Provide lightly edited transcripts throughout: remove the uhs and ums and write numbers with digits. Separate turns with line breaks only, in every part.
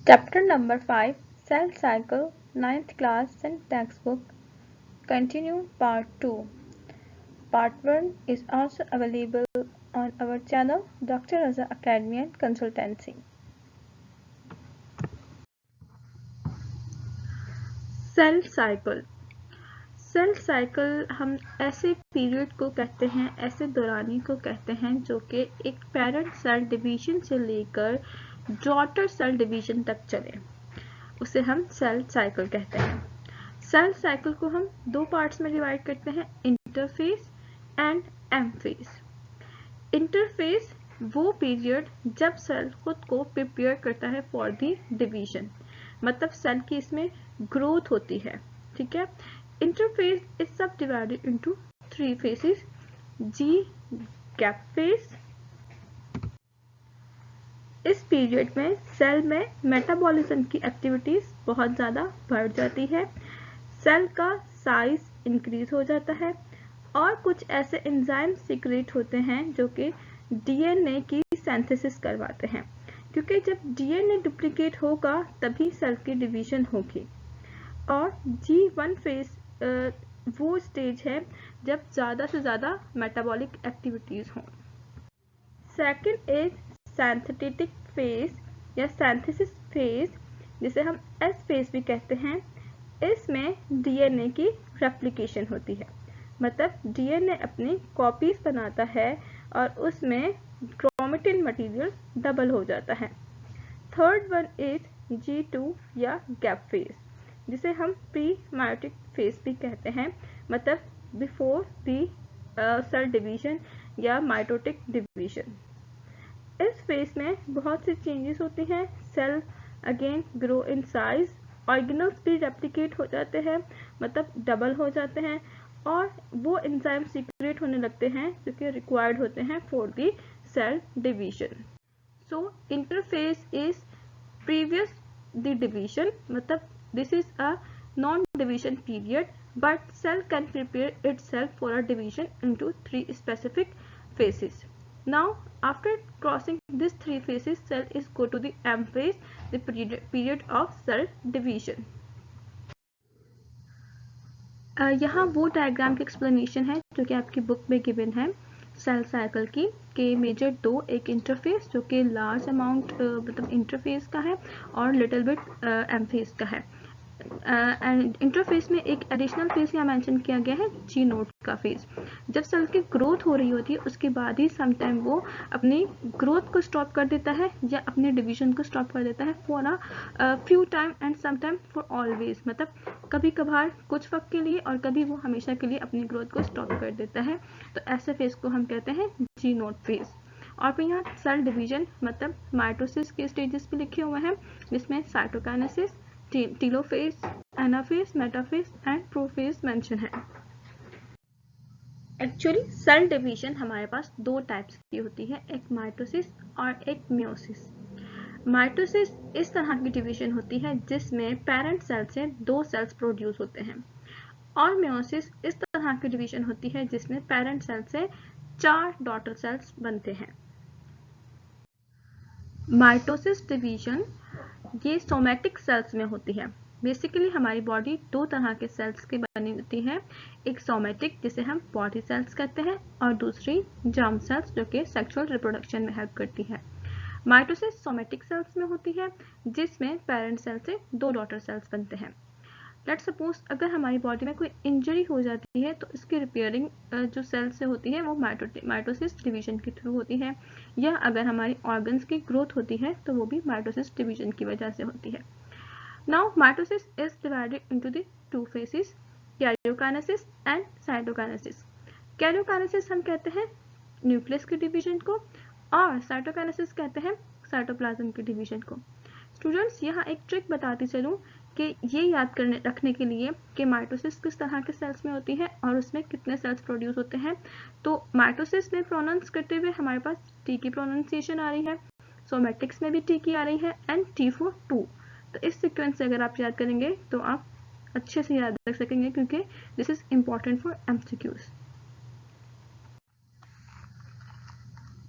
Chapter number 5, Cell Cycle, 9th class and textbook. Continue part 2. Part 1 is also available on our channel Dr. Raza Academy and Consultancy. Cell cycle. Cell cycle हम ऐसे period को कहते हैं, ऐसे दौरानी को कहते हैं जो कि एक पेरेंट सेल डिवीजन से लेकर डॉटर सेल डिवीजन तक चले, उसे हम सेल साइकिल कहते हैं। सेल साइकिल को हम दो पार्ट्स में डिवाइड करते हैं, interphase and M phase. Interphase वो पीरियड जब सेल खुद को प्रिपेयर करता है फॉर द डिवीजन, मतलब सेल की इसमें ग्रोथ होती है, ठीक है। Interphase is subdivided into 3 phases, G gap phase. इस पीरियड में सेल में मेटाबॉलिज्म की एक्टिविटीज बहुत ज़्यादा बढ़ जाती है, सेल का साइज इंक्रीज हो जाता है और कुछ ऐसे एंजाइम सीक्रेट होते हैं जो कि डीएनए की सिंथेसिस करवाते हैं, क्योंकि जब डीएनए डुप्लीकेट होगा तभी सेल की डिवीजन होगी। और G1 फेज वो स्टेज है जब ज़्यादा से ज़्यादा मेटाबॉलिक एक्टिविटीज़ हों। सेकेंड इज सिंथेटिक फेज या सिंथेसिस फेज, जिसे हम एस फेज भी कहते हैं। इसमें डीएनए की रेप्लिकेशन होती है, मतलब डीएनए अपनी कॉपीज बनाता है और उसमें क्रोमेटिन मटेरियल डबल हो जाता है। थर्ड वन इज G2 या गैप फेज, जिसे हम प्री मायोटिक फेज भी कहते हैं, मतलब बिफोर द सेल डिवीजन या माइटोटिक डिवीजन। इस फेज में बहुत सी चेंजेस होती हैं, cell again grow in size, organelles भी रेप्लिकेट हो जाते हैं, मतलब डबल हो जाते हैं, और वो एंजाइम सीक्रेट होने लगते हैं जो कि रिक्वायर्ड होते हैं for the cell division. So interphase is previous the division, मतलब this is a non-division period, but cell can prepare itself for a division into 3 specific phases. Now, after crossing these 3 phases, cell is go to the M phase, the period of cell division. यहाँ वो diagram की explanation है जो कि आपकी book में given है cell cycle की, के मेजर दो, एक इंटरफेस जो कि लार्ज अमाउंट मतलब इंटरफेस का है और लिटिल बिट एम फेज का है। एंड इंटरफेस में एक एडिशनल फेज यहाँ मेंशन किया गया है, जी नोट का फेज। जब सेल की ग्रोथ हो रही होती है उसके बाद ही समटाइम वो अपनी ग्रोथ को स्टॉप कर देता है या अपने डिवीजन को स्टॉप कर देता है for a few time and sometime for always, मतलब कभी कभार कुछ वक्त के लिए और कभी वो हमेशा के लिए अपनी ग्रोथ को स्टॉप कर देता है। तो ऐसे फेज को हम कहते हैं जी नोट फेज। और फिर यहाँ सेल डिवीजन मतलब माइटोसिस के स्टेजेस भी लिखे हुए हैं, जिसमें cytokinesis, telophase, anaphase, metaphase and prophase mention है। एक्चुअली सेल डिवीजन हमारे पास दो टाइप्स की होती है, एक माइटोसिस और एक मियोसिस। माइटोसिस इस तरह की डिवीजन होती है जिसमें पेरेंट सेल से 2 सेल्स प्रोड्यूस होते हैं, और मियोसिस इस तरह की डिवीजन होती है जिसमें पेरेंट सेल से 4 डॉटर सेल्स बनते हैं। माइटोसिस डिवीजन ये सोमैटिक सेल्स में होती है। बेसिकली हमारी बॉडी 2 तरह के सेल्स की बनी होती है, एक सोमैटिक जिसे हम बॉडी सेल्स कहते हैं और दूसरी जर्म सेल्स जो कि सेक्सुअल रिप्रोडक्शन में हेल्प करती है। माइटोसिस सोमैटिक सेल्स में होती है जिसमें पेरेंट सेल से 2 डॉटर सेल्स बनते हैं। लेट्स सपोज अगर हमारी बॉडी में कोई इंजरी हो जाती है तो इसकी रिपेयरिंग जो सेल से होती है वो माइटोसिस डिवीजन के थ्रू होती है, या अगर हमारी ऑर्गन्स की ग्रोथ होती है तो वो भी माइटोसिस डिवीजन की वजह से होती है। Now mitosis is divided into the 2 phases, karyokinesis and cytokinesis. Karyokinesis हम कहते हैं न्यूक्लियस के डिवीजन को और साइटोकाइनेसिस कहते हैं साइटोप्लाज्म के डिवीजन को। स्टूडेंट्स यहाँ एक ट्रिक बताती चलूँ कि ये याद रखने के लिए कि माइटोसिस किस तरह के सेल्स में होती है और उसमें कितने सेल्स प्रोड्यूस होते हैं। तो माइटोसिस में प्रोनाउंस करते हुए हमारे पास टी की प्रोनाउंसिएशन आ रही है, सोमैटिक्स में भी टी की आ रही है एंड टी फॉर 2। तो इस सीक्वेंस से अगर आप याद करेंगे तो आप अच्छे से याद रख सकेंगे क्योंकि this is important for MCQs.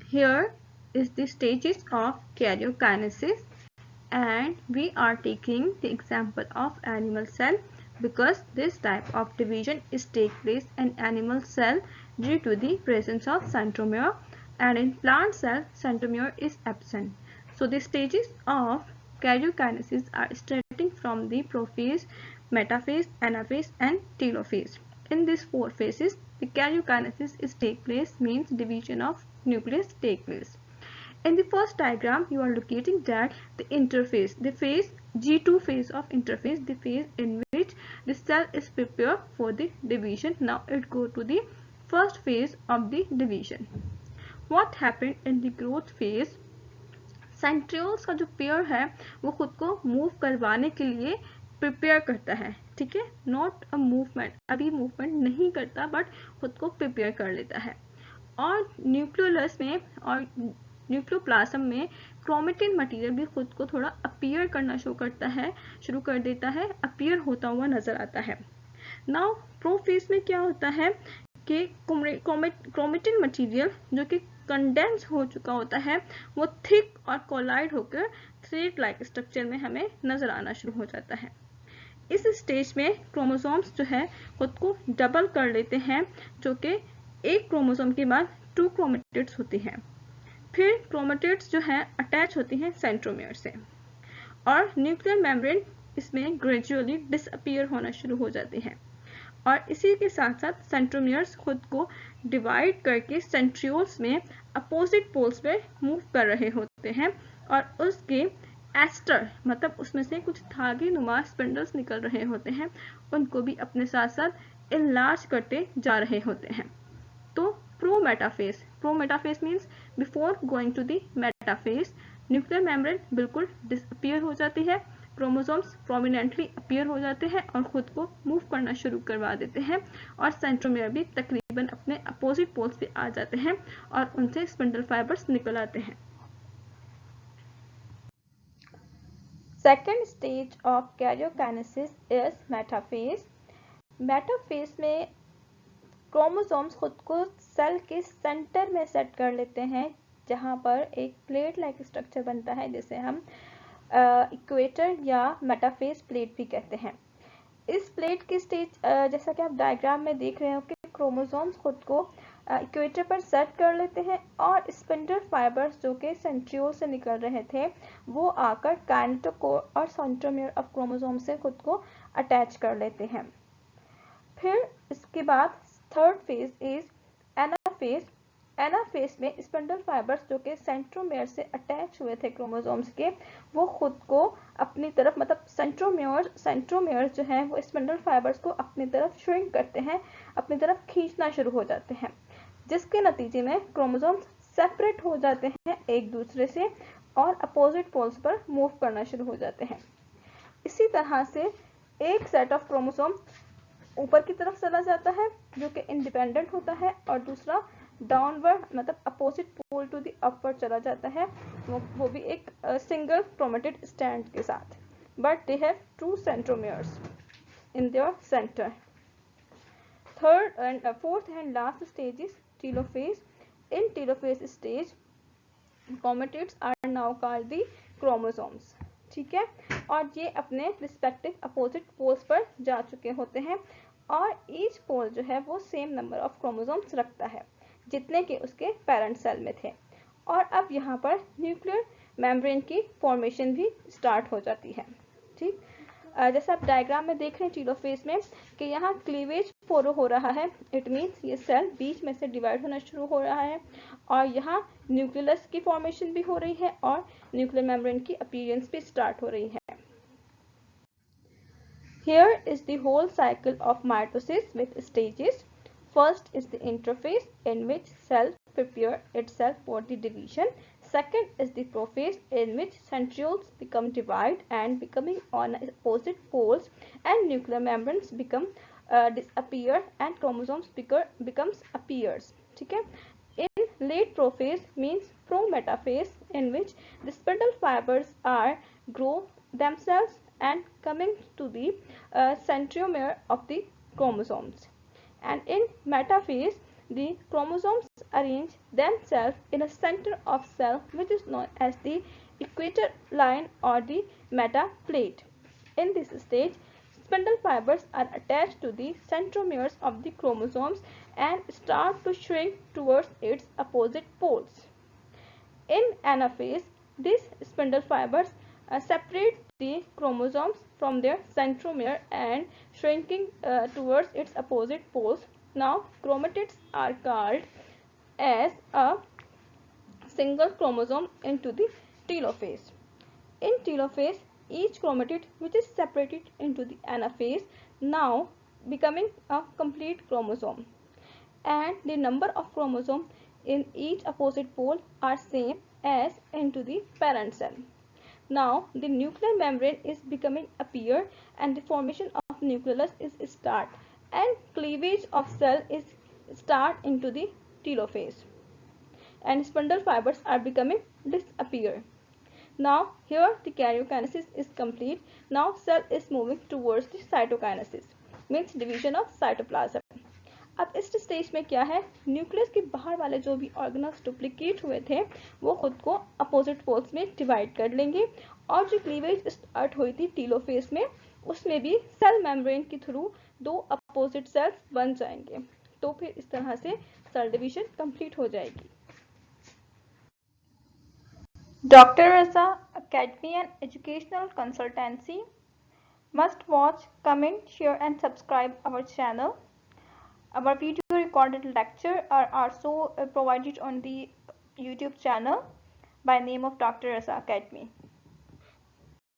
Here is the stages of karyokinesis and we are taking the example of animal cell because this type of division is take place in animal cell due to the presence of centromere, and in plant cell centromere is absent. So the stages of karyokinesis are starting from the prophase, metaphase, anaphase and telophase. In these four phases, the karyokinesis is take place, means division of nucleus take place. In the first diagram, you are locating that the interphase, the phase G2 phase of interphase, the phase in which the cell is prepared for the division. Now it go to the first phase of the division. What happened in the growth phase? Centrioles का जो pair है वो खुद को move करवाने के लिए prepare करता है, ठीक है, नॉट अ मूवमेंट, अभी मूवमेंट नहीं करता बट खुद को प्रिपेयर कर लेता है। और न्यूक्लियोलस में और न्यूक्लियोप्लाज्म में क्रोमेटिन मटेरियल भी खुद को थोड़ा अपीयर करना शुरू कर देता है, अपीयर होता हुआ नजर आता है। नाउ प्रोफेज में क्या होता है कि क्रोमेटिन मटेरियल जो कि कंडेंस हो चुका होता है वो थिक और कोलाइड होकर थ्रेड लाइक स्ट्रक्चर में हमें नजर आना शुरू हो जाता है। इस स्टेज में क्रोमोसोम्स जो है खुद को डबल कर लेते हैं, जो कि एक क्रोमोसोम के बाद 2 क्रोमेटिड्स होती हैं। फिर क्रोमेटिड्स जो है अटैच होती हैं सेंट्रोमियर से और न्यूक्लियर मेम्ब्रेन इसमें ग्रेजुअली डिसअपीयर होना शुरू हो जाती है। और इसी के साथ साथ सेंट्रोमियर्स खुद को डिवाइड करके सेंट्रियोल्स में अपोजिट पोल्स पे मूव कर रहे होते हैं और उसके एस्टर मतलब उसमें से कुछ धागे नुमा स्पिंडल्स निकल रहे होते हैं, उनको भी अपने साथ साथ इनलार्ज करते जा रहे होते हैं। तो prometaphase means before going to the metaphase nuclear membrane बिल्कुल डिसअपीयर हो जाती है, क्रोमोसोम्स प्रोमिनेंटली अपीयर हो जाते हैं और खुद को मूव करना शुरू करवा देते हैं और सेंट्रोमियर भी तकरीबन अपने अपोजिट पोल्स पे आ जाते हैं और उनसे स्पिंडल फाइबर्स निकल आते हैं। Second stage of karyokinesis is metaphase. Metaphase में क्रोमोसोम्स खुद को सेल के सेंटर में सेट कर लेते हैं, जहां पर एक प्लेट लाइक स्ट्रक्चर बनता है जिसे हम इक्वेटर या मेटाफेज प्लेट भी कहते हैं। इस प्लेट की स्टेज जैसा कि आप डायग्राम में देख रहे हो कि क्रोमोसोम्स खुद को इक्वेटर पर सेट कर लेते हैं और स्पिंडल फाइबर्स जो कि सेंट्रियोल से निकल रहे थे वो आकर काइनेटोकोर और सेंट्रोमियर ऑफ क्रोमोसोम से खुद को अटैच कर लेते हैं। फिर इसके बाद third phase is anaphase. Anaphase में स्पिंडल फाइबर्स जो कि सेंट्रोमियर से अटैच हुए थे क्रोमोसोम्स के वो खुद को अपनी तरफ मतलब सेंट्रोमियर जो है वो स्पिंडल फाइबर्स को अपनी तरफ श्रिंक करते हैं, अपनी तरफ खींचना शुरू हो जाते हैं, जिसके नतीजे में क्रोमोसोम्स सेपरेट हो जाते हैं एक दूसरे से और अपोजिट पोल्स पर मूव करना शुरू हो जाते हैं। इसी तरह से एक सेट ऑफ क्रोमोसोम ऊपर की तरफ चला जाता है जो कि इंडिपेंडेंट होता है और दूसरा डाउनवर्ड मतलब opposite pole to the upward चला जाता है, वो भी एक सिंगल क्रोमेटिड स्टैंड के साथ, but they have 2 centromeres in their center. Third and fourth and last stage is telophase. In telophase stage, chromatids are now called the chromosomes. ठीक है, और ये अपने रिस्पेक्टिव अपोजिट पोल्स पर जा चुके होते हैं और ईच पोल जो है वो सेम नंबर ऑफ क्रोमोसोम्स रखता है जितने के उसके पेरेंट सेल में थे। और अब यहाँ पर न्यूक्लियर मेम्ब्रेन की फॉर्मेशन भी स्टार्ट हो जाती है। ठीक, जैसे आप डायग्राम में देख रहे हैं टीलोफेज में कि यहाँ क्लीवेज फोरो हो रहा है, इट मीन्स ये सेल बीच में से डिवाइड होना शुरू हो रहा है और यहाँ न्यूक्लियस की फॉर्मेशन भी हो रही है और न्यूक्लियर मेम्ब्रेन की अपीयरेंस भी स्टार्ट हो रही है। Here is the whole cycle of mitosis with stages. First is the interphase in which cell prepare itself for the division. Second is the prophase in which centrioles become divided and becoming on opposite poles and nuclear membranes become disappear and chromosomes becomes appears. ठीक है, in late prophase means prometaphase in which the spindle fibers are grow themselves and coming to the centromere of the chromosomes, and in metaphase the chromosomes arrange themselves in a center of cell which is known as the equator line or the metaplate. In this stage, spindle fibers are attached to the centromeres of the chromosomes and start to shrink towards its opposite poles. In anaphase, these spindle fibers separate the chromosomes from their centromere and shrinking towards its opposite poles. Now, chromatids are called as a single chromosome into the telophase. In telophase, each chromatid which is separated into the anaphase now becoming a complete chromosome, and the number of chromosomes in each opposite pole are same as into the parent cell. Now the nuclear membrane is becoming appear and the formation of nucleus is start, and cleavage of cell is start into the telophase, and spindle fibers are becoming disappear. Now here the karyokinesis is complete. Now cell is moving towards the cytokinesis, means division of cytoplasm. अब इस stage में क्या है, nucleus के बाहर वाले जो भी ऑर्गेनल्स डुप्लीकेट हुए थे वो खुद को अपोजिट पोल्स में डिवाइड कर लेंगे, और जो क्लीवेज स्टार्ट हुई थी टीलोफेज में उसमें भी सेल मेम्ब्रेन के थ्रू दो अपोजिट सेल्स बन जाएंगे। तो फिर इस तरह से सेल डिवीजन कंप्लीट हो जाएगी। Dr. Raza Academy and Educational Consultancy. Must watch, comment, share and subscribe our channel. Our video recorded lecture are also provided on the YouTube channel by name of Dr. Raza Academy.